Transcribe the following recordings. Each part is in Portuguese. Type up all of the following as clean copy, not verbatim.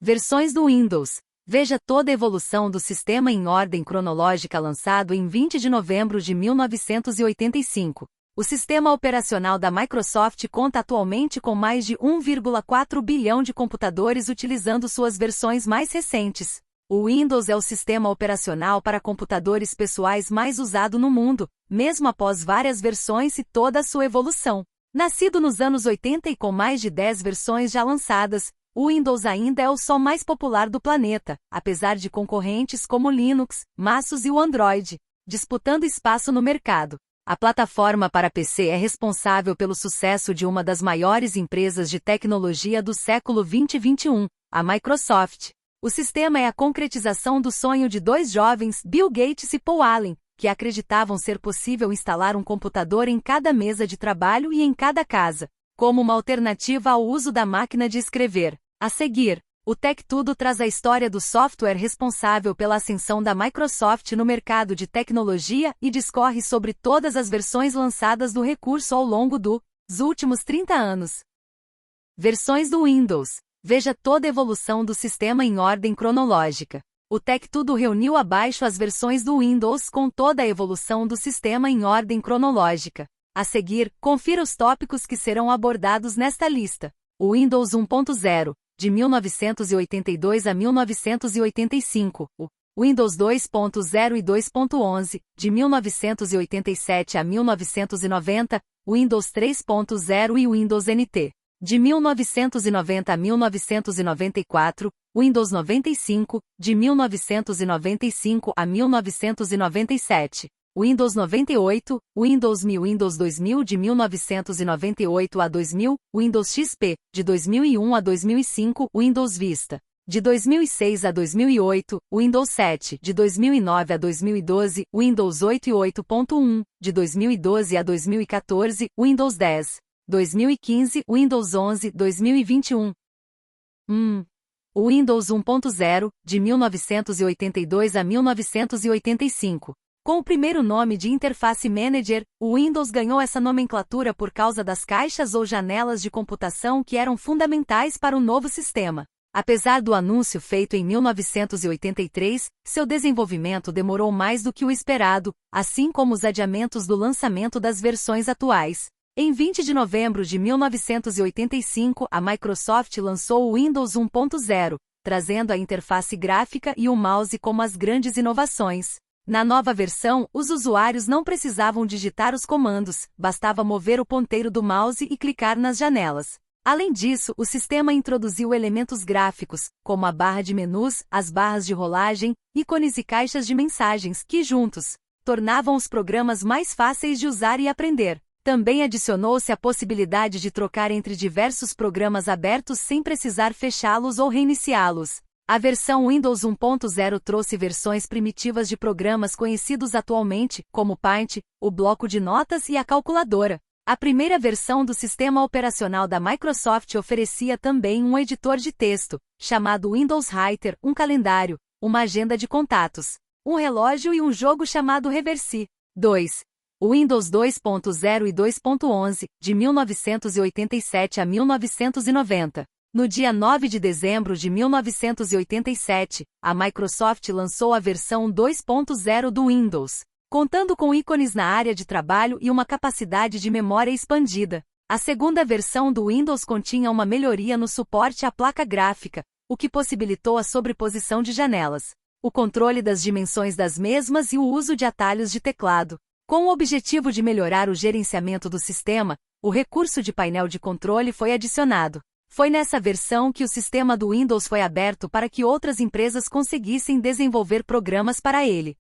Versões do Windows. Veja toda a evolução do sistema em ordem cronológica lançado em 20 de novembro de 1985. O sistema operacional da Microsoft conta atualmente com mais de 1,4 bilhão de computadores utilizando suas versões mais recentes. O Windows é o sistema operacional para computadores pessoais mais usado no mundo, mesmo após várias versões e toda a sua evolução. Nascido nos anos 80 e com mais de 10 versões já lançadas, o Windows ainda é o só mais popular do planeta, apesar de concorrentes como o Linux, MacOS e o Android, disputando espaço no mercado. A plataforma para PC é responsável pelo sucesso de uma das maiores empresas de tecnologia do século 20 e 21, a Microsoft. O sistema é a concretização do sonho de dois jovens, Bill Gates e Paul Allen, que acreditavam ser possível instalar um computador em cada mesa de trabalho e em cada casa, como uma alternativa ao uso da máquina de escrever. A seguir, o Tech Tudo traz a história do software responsável pela ascensão da Microsoft no mercado de tecnologia e discorre sobre todas as versões lançadas do recurso ao longo dos últimos 30 anos. Versões do Windows. Veja toda a evolução do sistema em ordem cronológica. O Tech Tudo reuniu abaixo as versões do Windows com toda a evolução do sistema em ordem cronológica. A seguir, confira os tópicos que serão abordados nesta lista. O Windows 1.0, de 1982 a 1985, o Windows 2.0 e 2.11, de 1987 a 1990, o Windows 3.0 e o Windows NT, de 1990 a 1994, Windows 95, de 1995 a 1997. Windows 98, Windows 1000, Windows 2000 de 1998 a 2000, Windows XP, de 2001 a 2005, Windows Vista, de 2006 a 2008, Windows 7, de 2009 a 2012, Windows 8 e 8.1, de 2012 a 2014, Windows 10, 2015, Windows 11, 2021. O Windows 1.0, de 1982 a 1985. Com o primeiro nome de Interface Manager, o Windows ganhou essa nomenclatura por causa das caixas ou janelas de computação que eram fundamentais para o novo sistema. Apesar do anúncio feito em 1983, seu desenvolvimento demorou mais do que o esperado, assim como os adiamentos do lançamento das versões atuais. Em 20 de novembro de 1985, a Microsoft lançou o Windows 1.0, trazendo a interface gráfica e o mouse como as grandes inovações. Na nova versão, os usuários não precisavam digitar os comandos, bastava mover o ponteiro do mouse e clicar nas janelas. Além disso, o sistema introduziu elementos gráficos, como a barra de menus, as barras de rolagem, ícones e caixas de mensagens que, juntos, tornavam os programas mais fáceis de usar e aprender. Também adicionou-se a possibilidade de trocar entre diversos programas abertos sem precisar fechá-los ou reiniciá-los. A versão Windows 1.0 trouxe versões primitivas de programas conhecidos atualmente, como o Paint, o bloco de notas e a calculadora. A primeira versão do sistema operacional da Microsoft oferecia também um editor de texto, chamado Windows Writer, um calendário, uma agenda de contatos, um relógio e um jogo chamado Reversi. 2. O Windows 2.0 e 2.11, de 1987 a 1990. No dia 9 de dezembro de 1987, a Microsoft lançou a versão 2.0 do Windows, contando com ícones na área de trabalho e uma capacidade de memória expandida. A segunda versão do Windows continha uma melhoria no suporte à placa gráfica, o que possibilitou a sobreposição de janelas, o controle das dimensões das mesmas e o uso de atalhos de teclado. Com o objetivo de melhorar o gerenciamento do sistema, o recurso de painel de controle foi adicionado. Foi nessa versão que o sistema do Windows foi aberto para que outras empresas conseguissem desenvolver programas para ele.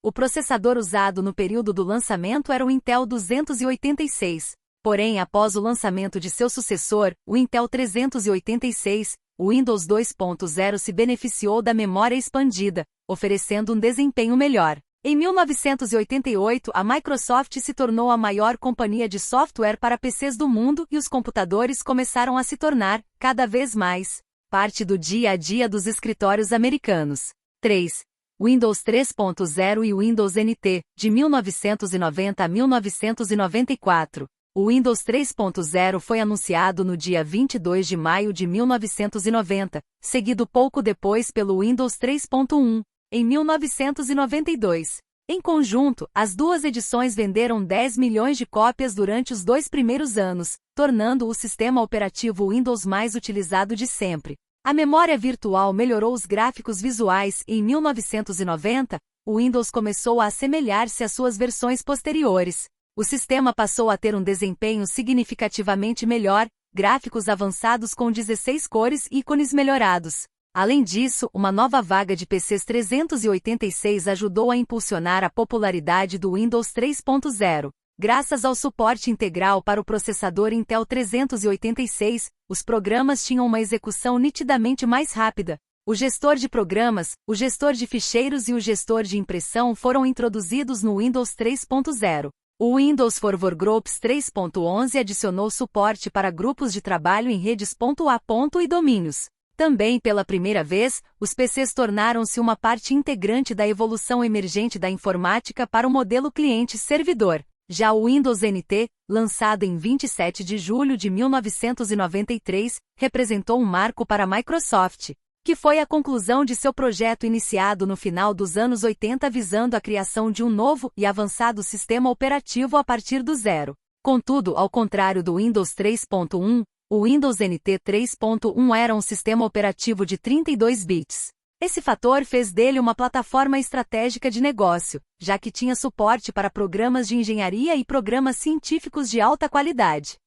O processador usado no período do lançamento era o Intel 286. Porém, após o lançamento de seu sucessor, o Intel 386, o Windows 2.0 se beneficiou da memória expandida, oferecendo um desempenho melhor. Em 1988, a Microsoft se tornou a maior companhia de software para PCs do mundo e os computadores começaram a se tornar, cada vez mais, parte do dia a dia dos escritórios americanos. 3. Windows 3.0 e Windows NT, de 1990 a 1994. O Windows 3.0 foi anunciado no dia 22 de maio de 1990, seguido pouco depois pelo Windows 3.1, em 1992. Em conjunto, as duas edições venderam 10 milhões de cópias durante os 2 primeiros anos, tornando o sistema operativo Windows mais utilizado de sempre. A memória virtual melhorou os gráficos visuais e em 1990, o Windows começou a assemelhar-se às suas versões posteriores. O sistema passou a ter um desempenho significativamente melhor, gráficos avançados com 16 cores e ícones melhorados. Além disso, uma nova vaga de PCs 386 ajudou a impulsionar a popularidade do Windows 3.0. Graças ao suporte integral para o processador Intel 386, os programas tinham uma execução nitidamente mais rápida. O gestor de programas, o gestor de ficheiros e o gestor de impressão foram introduzidos no Windows 3.0. O Windows for Workgroups 3.11 adicionou suporte para grupos de trabalho em redes .A. e domínios. Também pela primeira vez, os PCs tornaram-se uma parte integrante da evolução emergente da informática para o modelo cliente-servidor. Já o Windows NT, lançado em 27 de julho de 1993, representou um marco para a Microsoft, que foi a conclusão de seu projeto iniciado no final dos anos 80 visando a criação de um novo e avançado sistema operativo a partir do zero. Contudo, ao contrário do Windows 3.1, o Windows NT 3.1 era um sistema operativo de 32 bits. Esse fator fez dele uma plataforma estratégica de negócio, já que tinha suporte para programas de engenharia e programas científicos de alta qualidade.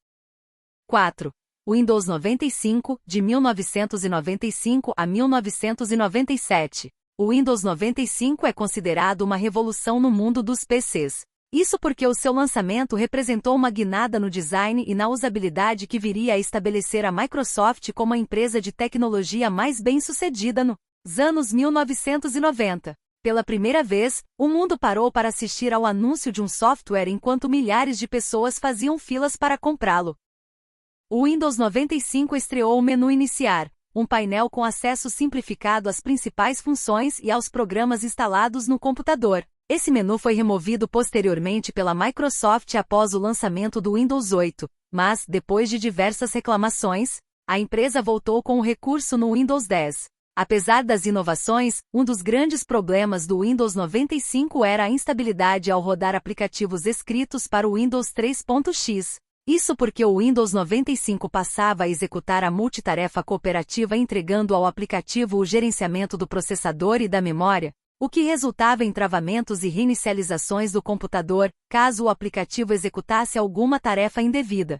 4. Windows 95, de 1995 a 1997. O Windows 95 é considerado uma revolução no mundo dos PCs. Isso porque o seu lançamento representou uma guinada no design e na usabilidade que viria a estabelecer a Microsoft como a empresa de tecnologia mais bem-sucedida nos anos 1990. Pela primeira vez, o mundo parou para assistir ao anúncio de um software enquanto milhares de pessoas faziam filas para comprá-lo. O Windows 95 estreou o menu Iniciar, um painel com acesso simplificado às principais funções e aos programas instalados no computador. Esse menu foi removido posteriormente pela Microsoft após o lançamento do Windows 8, mas, depois de diversas reclamações, a empresa voltou com o recurso no Windows 10. Apesar das inovações, um dos grandes problemas do Windows 95 era a instabilidade ao rodar aplicativos escritos para o Windows 3.x. Isso porque o Windows 95 passava a executar a multitarefa cooperativa entregando ao aplicativo o gerenciamento do processador e da memória, o que resultava em travamentos e reinicializações do computador, caso o aplicativo executasse alguma tarefa indevida.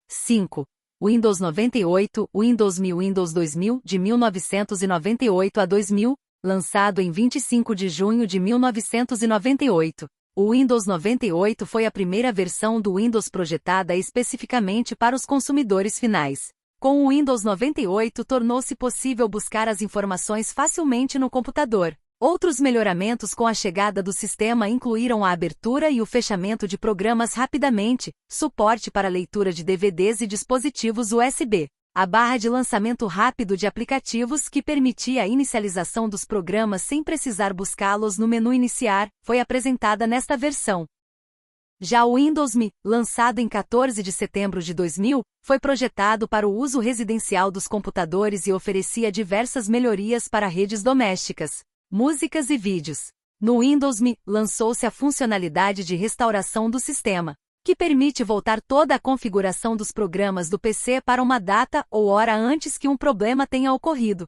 5. Windows 98, Windows 1000 Windows 2000, de 1998 a 2000, lançado em 25 de junho de 1998. O Windows 98 foi a primeira versão do Windows projetada especificamente para os consumidores finais. Com o Windows 98 tornou-se possível buscar as informações facilmente no computador. Outros melhoramentos com a chegada do sistema incluíram a abertura e o fechamento de programas rapidamente, suporte para leitura de DVDs e dispositivos USB. A barra de lançamento rápido de aplicativos que permitia a inicialização dos programas sem precisar buscá-los no menu Iniciar, foi apresentada nesta versão. Já o Windows ME, lançado em 14 de setembro de 2000, foi projetado para o uso residencial dos computadores e oferecia diversas melhorias para redes domésticas, músicas e vídeos. No Windows ME, lançou-se a funcionalidade de restauração do sistema, que permite voltar toda a configuração dos programas do PC para uma data ou hora antes que um problema tenha ocorrido.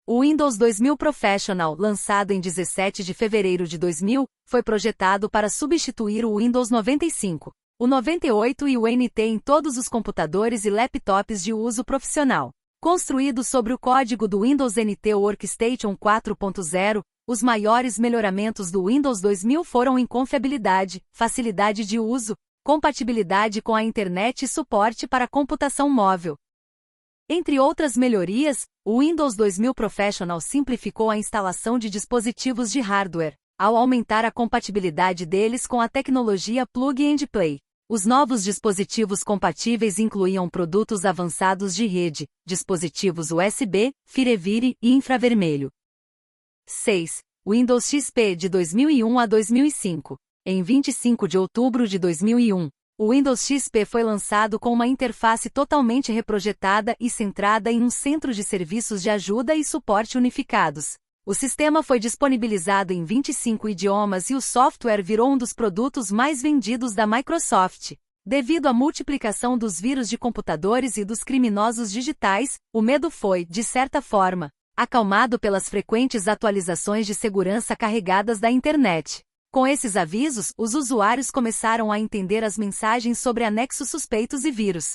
O Windows 2000 Professional, lançado em 17 de fevereiro de 2000, foi projetado para substituir o Windows 95, o 98 e o NT em todos os computadores e laptops de uso profissional. Construído sobre o código do Windows NT Workstation 4.0, os maiores melhoramentos do Windows 2000 foram em confiabilidade, facilidade de uso, compatibilidade com a internet e suporte para computação móvel. Entre outras melhorias, o Windows 2000 Professional simplificou a instalação de dispositivos de hardware, ao aumentar a compatibilidade deles com a tecnologia Plug and Play. Os novos dispositivos compatíveis incluíam produtos avançados de rede, dispositivos USB, Firevire e infravermelho. 6. Windows XP de 2001 a 2005. Em 25 de outubro de 2001, O Windows XP foi lançado com uma interface totalmente reprojetada e centrada em um centro de serviços de ajuda e suporte unificados. O sistema foi disponibilizado em 25 idiomas e o software virou um dos produtos mais vendidos da Microsoft. Devido à multiplicação dos vírus de computadores e dos criminosos digitais, o medo foi, de certa forma, acalmado pelas frequentes atualizações de segurança carregadas da internet. Com esses avisos, os usuários começaram a entender as mensagens sobre anexos suspeitos e vírus.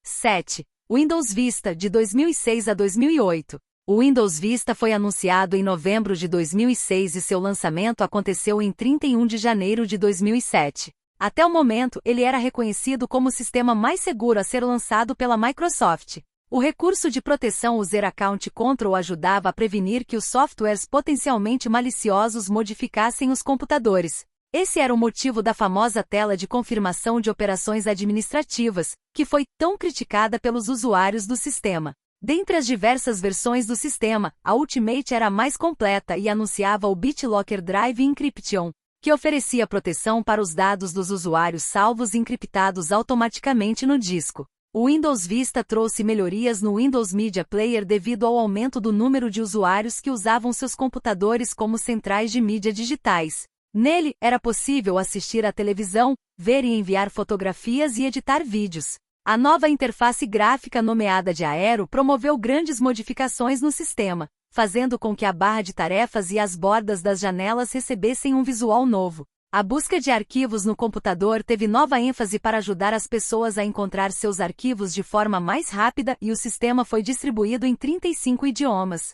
7. Windows Vista, de 2006 a 2008. O Windows Vista foi anunciado em novembro de 2006 e seu lançamento aconteceu em 31 de janeiro de 2007. Até o momento, ele era reconhecido como o sistema mais seguro a ser lançado pela Microsoft. O recurso de proteção User Account Control ajudava a prevenir que os softwares potencialmente maliciosos modificassem os computadores. Esse era o motivo da famosa tela de confirmação de operações administrativas, que foi tão criticada pelos usuários do sistema. Dentre as diversas versões do sistema, a Ultimate era a mais completa e anunciava o BitLocker Drive Encryption, que oferecia proteção para os dados dos usuários salvos e encriptados automaticamente no disco. O Windows Vista trouxe melhorias no Windows Media Player devido ao aumento do número de usuários que usavam seus computadores como centrais de mídia digitais. Nele, era possível assistir à televisão, ver e enviar fotografias e editar vídeos. A nova interface gráfica nomeada de Aero promoveu grandes modificações no sistema, fazendo com que a barra de tarefas e as bordas das janelas recebessem um visual novo. A busca de arquivos no computador teve nova ênfase para ajudar as pessoas a encontrar seus arquivos de forma mais rápida e o sistema foi distribuído em 35 idiomas.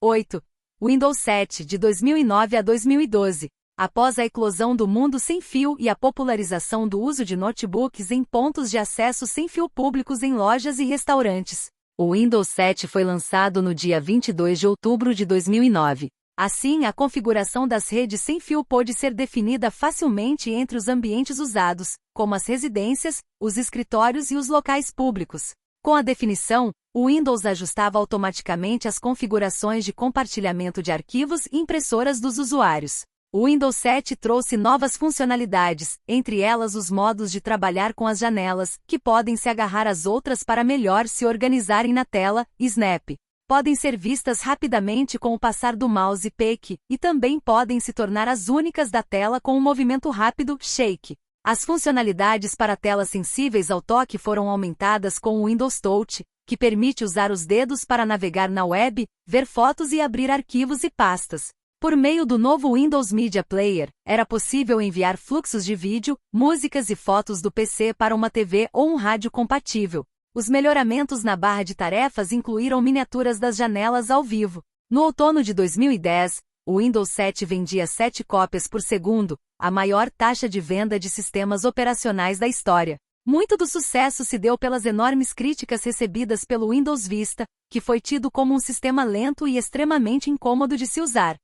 8. Windows 7, de 2009 a 2012. Após a eclosão do mundo sem fio e a popularização do uso de notebooks em pontos de acesso sem fio públicos em lojas e restaurantes, o Windows 7 foi lançado no dia 22 de outubro de 2009. Assim, a configuração das redes sem fio pôde ser definida facilmente entre os ambientes usados, como as residências, os escritórios e os locais públicos. Com a definição, o Windows ajustava automaticamente as configurações de compartilhamento de arquivos e impressoras dos usuários. O Windows 7 trouxe novas funcionalidades, entre elas os modos de trabalhar com as janelas, que podem se agarrar às outras para melhor se organizarem na tela, Snap. Podem ser vistas rapidamente com o passar do mouse Peek, e também podem se tornar as únicas da tela com um movimento rápido, Shake. As funcionalidades para telas sensíveis ao toque foram aumentadas com o Windows Touch, que permite usar os dedos para navegar na web, ver fotos e abrir arquivos e pastas. Por meio do novo Windows Media Player, era possível enviar fluxos de vídeo, músicas e fotos do PC para uma TV ou um rádio compatível. Os melhoramentos na barra de tarefas incluíram miniaturas das janelas ao vivo. No outono de 2010, o Windows 7 vendia 7 cópias por segundo, a maior taxa de venda de sistemas operacionais da história. Muito do sucesso se deu pelas enormes críticas recebidas pelo Windows Vista, que foi tido como um sistema lento e extremamente incômodo de se usar.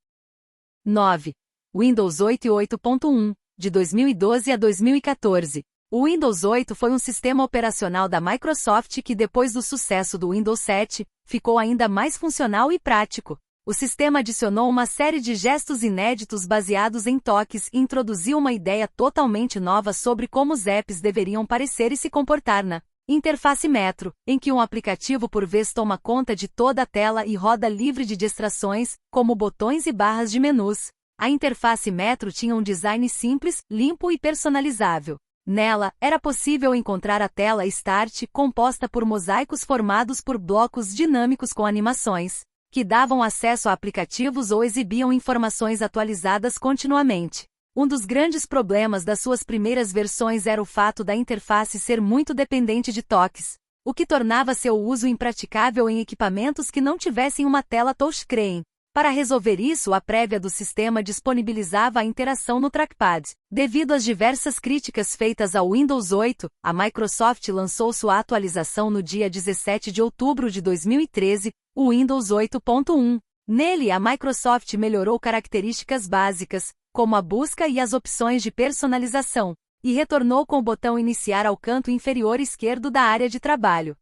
9. Windows 8 e 8.1, de 2012 a 2014. O Windows 8 foi um sistema operacional da Microsoft que, depois do sucesso do Windows 7, ficou ainda mais funcional e prático. O sistema adicionou uma série de gestos inéditos baseados em toques e introduziu uma ideia totalmente nova sobre como os apps deveriam parecer e se comportar na interface Metro, em que um aplicativo por vez toma conta de toda a tela e roda livre de distrações, como botões e barras de menus. A interface Metro tinha um design simples, limpo e personalizável. Nela, era possível encontrar a tela Start, composta por mosaicos formados por blocos dinâmicos com animações, que davam acesso a aplicativos ou exibiam informações atualizadas continuamente. Um dos grandes problemas das suas primeiras versões era o fato da interface ser muito dependente de toques, o que tornava seu uso impraticável em equipamentos que não tivessem uma tela touchscreen. Para resolver isso, a prévia do sistema disponibilizava a interação no trackpad. Devido às diversas críticas feitas ao Windows 8, a Microsoft lançou sua atualização no dia 17 de outubro de 2013, o Windows 8.1. Nele, a Microsoft melhorou características básicas, como a busca e as opções de personalização, e retornou com o botão Iniciar ao canto inferior esquerdo da área de trabalho.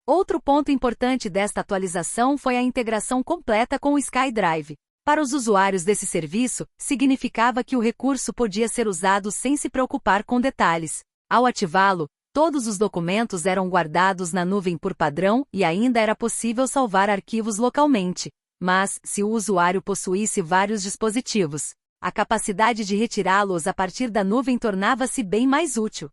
Outro ponto importante desta atualização foi a integração completa com o SkyDrive. Para os usuários desse serviço, significava que o recurso podia ser usado sem se preocupar com detalhes. Ao ativá-lo, todos os documentos eram guardados na nuvem por padrão e ainda era possível salvar arquivos localmente. Mas, se o usuário possuísse vários dispositivos, a capacidade de retirá-los a partir da nuvem tornava-se bem mais útil.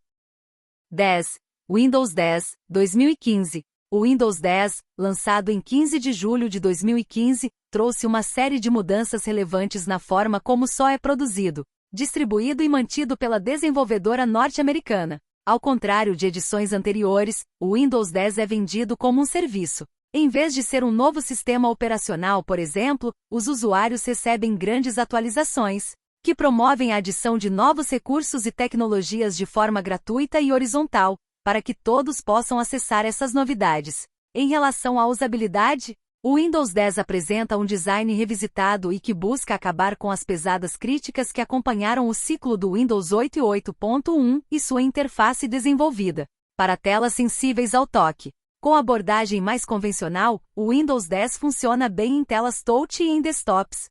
10. Windows 10, 2015. O Windows 10, lançado em 15 de julho de 2015, trouxe uma série de mudanças relevantes na forma como só é produzido, distribuído e mantido pela desenvolvedora norte-americana. Ao contrário de edições anteriores, o Windows 10 é vendido como um serviço. Em vez de ser um novo sistema operacional, por exemplo, os usuários recebem grandes atualizações, que promovem a adição de novos recursos e tecnologias de forma gratuita e horizontal, para que todos possam acessar essas novidades. Em relação à usabilidade, o Windows 10 apresenta um design revisitado e que busca acabar com as pesadas críticas que acompanharam o ciclo do Windows 8 e 8.1 e sua interface desenvolvida para telas sensíveis ao toque. Com a abordagem mais convencional, o Windows 10 funciona bem em telas touch e em desktops.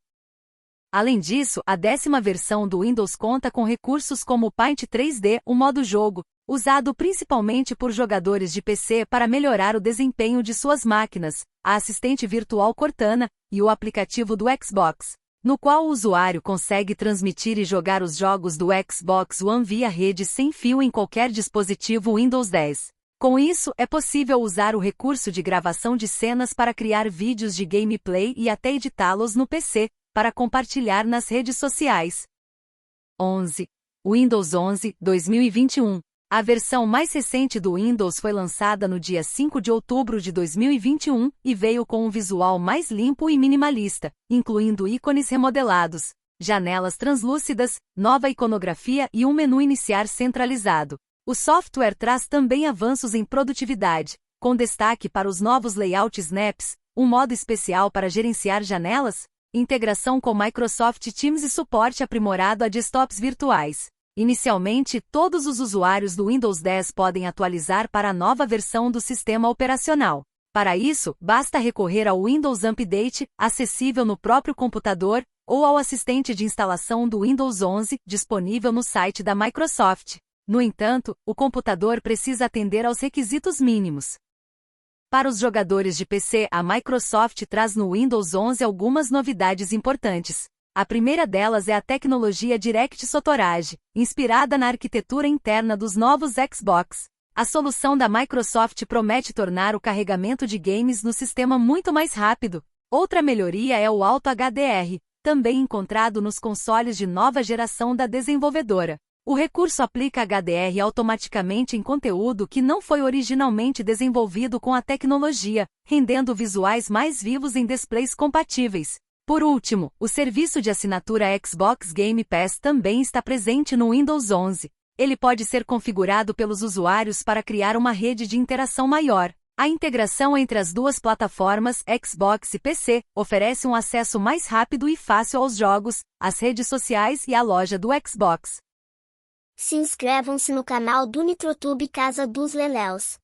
Além disso, a 10ª versão do Windows conta com recursos como o Paint 3D, o modo jogo, usado principalmente por jogadores de PC para melhorar o desempenho de suas máquinas, a assistente virtual Cortana, e o aplicativo do Xbox, no qual o usuário consegue transmitir e jogar os jogos do Xbox One via rede sem fio em qualquer dispositivo Windows 10. Com isso, é possível usar o recurso de gravação de cenas para criar vídeos de gameplay e até editá-los no PC, para compartilhar nas redes sociais. 11. Windows 11, 2021. A versão mais recente do Windows foi lançada no dia 5 de outubro de 2021 e veio com um visual mais limpo e minimalista, incluindo ícones remodelados, janelas translúcidas, nova iconografia e um menu iniciar centralizado. O software traz também avanços em produtividade, com destaque para os novos layouts Snaps, um modo especial para gerenciar janelas, integração com Microsoft Teams e suporte aprimorado a desktops virtuais. Inicialmente, todos os usuários do Windows 10 podem atualizar para a nova versão do sistema operacional. Para isso, basta recorrer ao Windows Update, acessível no próprio computador, ou ao assistente de instalação do Windows 11, disponível no site da Microsoft. No entanto, o computador precisa atender aos requisitos mínimos. Para os jogadores de PC, a Microsoft traz no Windows 11 algumas novidades importantes. A primeira delas é a tecnologia Direct Storage, inspirada na arquitetura interna dos novos Xbox. A solução da Microsoft promete tornar o carregamento de games no sistema muito mais rápido. Outra melhoria é o Auto HDR, também encontrado nos consoles de nova geração da desenvolvedora. O recurso aplica HDR automaticamente em conteúdo que não foi originalmente desenvolvido com a tecnologia, rendendo visuais mais vivos em displays compatíveis. Por último, o serviço de assinatura Xbox Game Pass também está presente no Windows 11. Ele pode ser configurado pelos usuários para criar uma rede de interação maior. A integração entre as duas plataformas, Xbox e PC, oferece um acesso mais rápido e fácil aos jogos, às redes sociais e à loja do Xbox. Se inscrevam-se no canal do Nitrotube Casa dos Leléus.